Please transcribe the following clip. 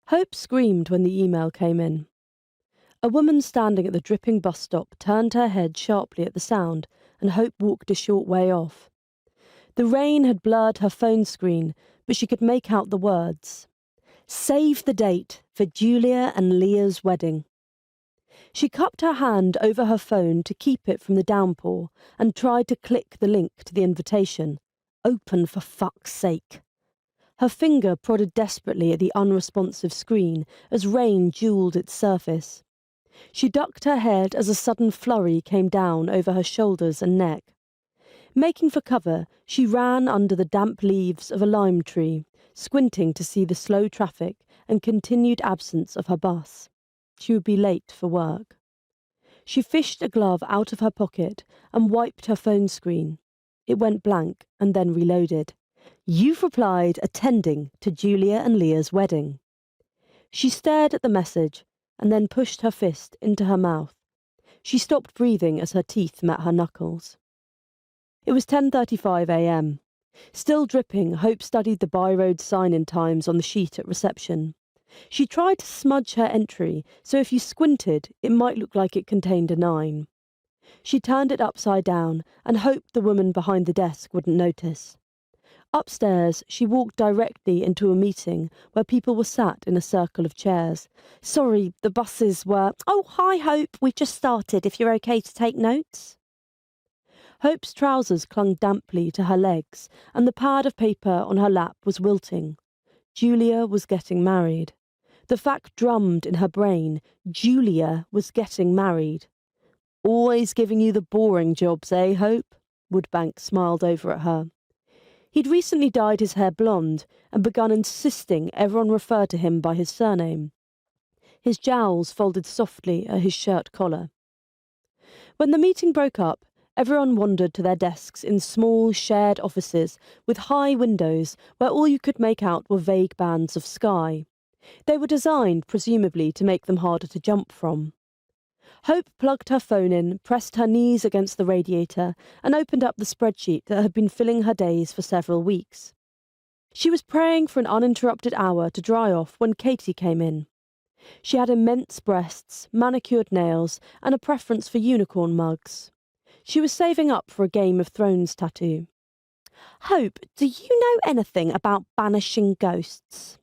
Hope screamed when the email came in. A woman standing at the dripping bus stop turned her head sharply at the sound, and Hope walked a short way off. The rain had blurred her phone screen, but she could make out the words. Save the date for Julia and Leah's wedding. She cupped her hand over her phone to keep it from the downpour and tried to click the link to the invitation. Open for fuck's sake. Her finger prodded desperately at the unresponsive screen as rain jewelled its surface. She ducked her head as a sudden flurry came down over her shoulders and neck. Making for cover, she ran under the damp leaves of a lime tree, squinting to see the slow traffic and continued absence of her bus. She would be late for work. She fished a glove out of her pocket and wiped her phone screen. It went blank and then reloaded. You've replied attending to Julia and Leah's wedding. She stared at the message and then pushed her fist into her mouth. She stopped breathing as her teeth met her knuckles. It was 10:35 a.m. Still dripping, Hope studied the by-road sign-in times on the sheet at reception. She tried to smudge her entry, so if you squinted, it might look like it contained a 9. She turned it upside down and hoped the woman behind the desk wouldn't notice. Upstairs, she walked directly into a meeting where people were sat in a circle of chairs. Sorry, the buses were... Oh, hi, Hope. We've just started, if you're okay to take notes. Hope's trousers clung damply to her legs, and the pad of paper on her lap was wilting. Julia was getting married. The fact drummed in her brain. Julia was getting married. Always giving you the boring jobs, eh, Hope? Woodbank smiled over at her. He'd recently dyed his hair blonde and begun insisting everyone refer to him by his surname. His jowls folded softly at his shirt collar. When the meeting broke up, everyone wandered to their desks in small, shared offices with high windows where all you could make out were vague bands of sky. They were designed, presumably, to make them harder to jump from. Hope plugged her phone in, pressed her knees against the radiator, and opened up the spreadsheet that had been filling her days for several weeks. She was praying for an uninterrupted hour to dry off when Katie came in. She had immense breasts, manicured nails, and a preference for unicorn mugs. She was saving up for a Game of Thrones tattoo. Hope, do you know anything about banishing ghosts?